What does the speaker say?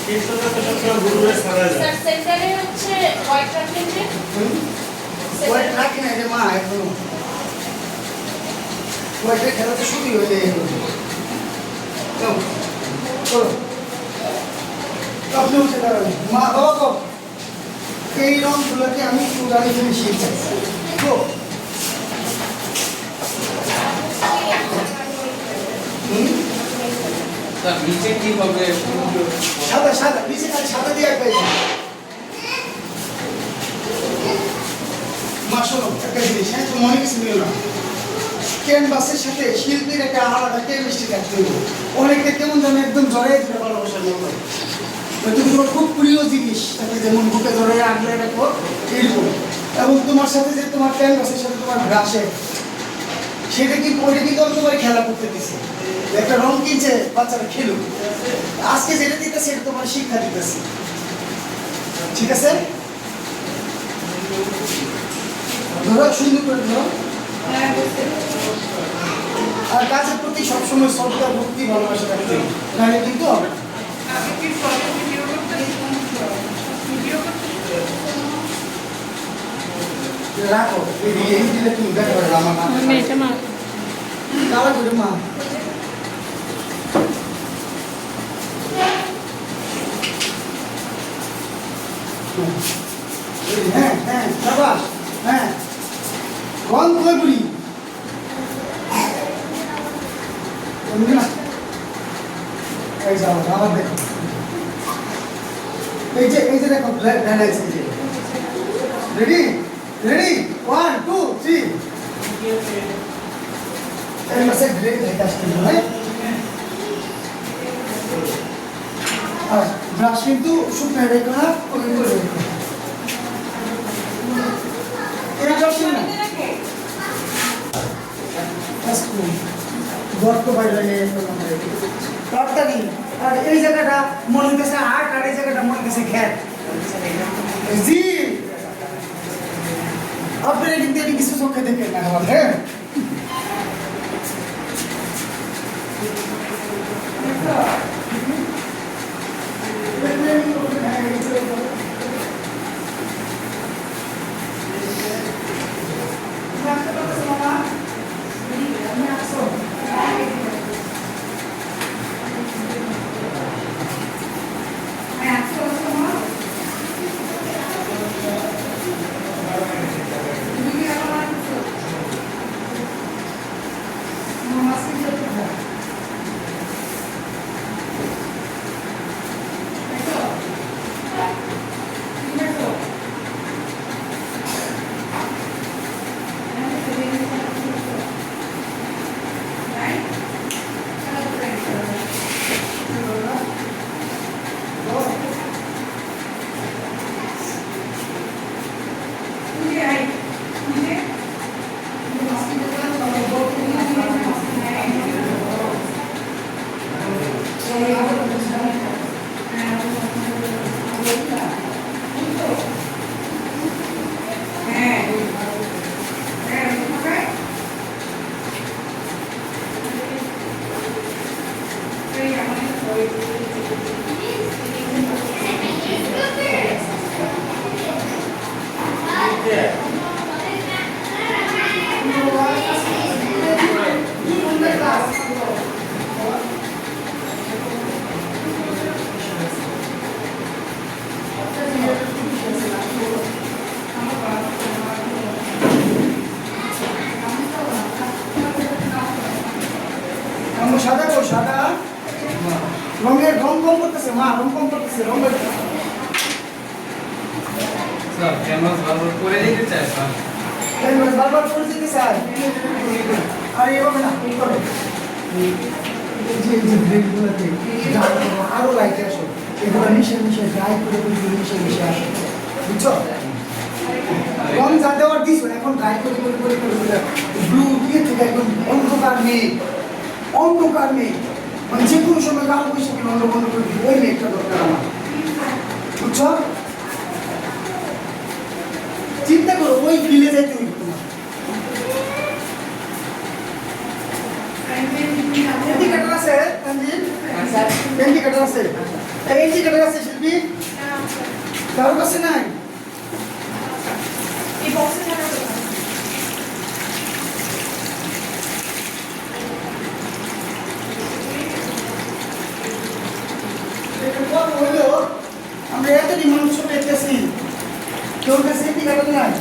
Sir সেন্টারে হচ্ছে white রাখেন যে হোয়াইট রাখি না রে মা এখনো হোয়াইটের খেলা তো শুরুই হয়ে যায় চলো আপনি উঠে দাঁড়াবেন মা বাবা কো এই রঙগুলোকে আমি পুরানি ফিনিশিং চাই তো নিচে কি হবে সাদা সাদা নিচে খালি সাদা দিয়ে একটা মা শোনো একটা জিনিস হ্যাঁ তো মনে কিছু নিও না ক্যানভাসের সাথে শিল্পীর একটা আলাদা কেমিস্ট্রি থাকতে হবে অনেকটা কেমন যেন একদম জড়াই দিতে ভালোবাসার মতো তুমি তোমার খুব প্রিয় জিনিস তাকে যেমন বুকে জড়াই আগলে রাখো এইরকম এবং তোমার সাথে যে তোমার ক্যানভাসের সাথে তোমার ব্রাশে সেটা কি ওইটা কিন্তু আমি তোমার খেলা করতে দিচ্ছি একটা রং কিনছে বাচ্চারা খেলুক আজকে যেটা দিতেছে সেটা তোমার শিক্ষা দিতেছে ঠিক আছে ধরো সুন্দর করে ধরো আর কাজের প্রতি সবসময় শ্রদ্ধা ভক্তি ভালোবাসা রাখতে হবে নাহলে কিন্তু হবে না রাখো এই দিলে তুমি দেখো আমার মেয়েটা মা কালা করে মা হ্যাঁ হ্যাঁ সাবাস হ্যাঁ কোন কোন বলি এই যাও আবার দেখো এই যে দেখো ব্যালেন্স এই যে রেডি রেডি 1 2 3 এই মাসে গ্রেড লাইট আসছে না আর ব্রাশ কিন্তু শুকনো রেখো না ওই করে রেখো এটা করছেন না আজকে গর্ত বাইরে নিয়ে তাড়াতাড়ি আর এই জায়গাটা মনে হইতেছে আট আর এই জায়গাটা মনে হইতেছে খ্যাত জি আপনারা কিন্তু এটি কিছু চোখে দেখেন না হ্যাঁ সাদা কো সাদা রঙের রং কম করতেছে মা রং কম করতেছে রঙের স্যার ক্যানভাস বারবার করে দিতে চাই স্যার ক্যানভাস বারবার করে দিতে চাই আর এভাবে না কি করো যে ব্রেকগুলোতে আরো লাইট আসো এগুলো মিশে মিশে ড্রাই করে মিশে মিশে আসো বুঝছো রং যা দেওয়ার দিস এখন ড্রাই করে করে করে করে ব্লু দিয়ে থেকে একদম অন্ধকার নেই মানে যে কোনো সময় কাল বৈশাখী অন্য বন্ধ করে দিই ওই মেঘটা দরকার আমার বুঝছো চিন্তা করো ওই ফিলে যাইতে হইব তোমার পেন্টি কাটার আছে পেন্টি কাটার ইন্ডিকেটর আছে এই ইন্ডিকেটর আছে শিল্পী কারোর কাছে নাই এই বক্সে থাকার কথা। হইলো আমরা এতটি মানুষ পেতেছি কেউ কাছে ইন্ডিকেটর নাই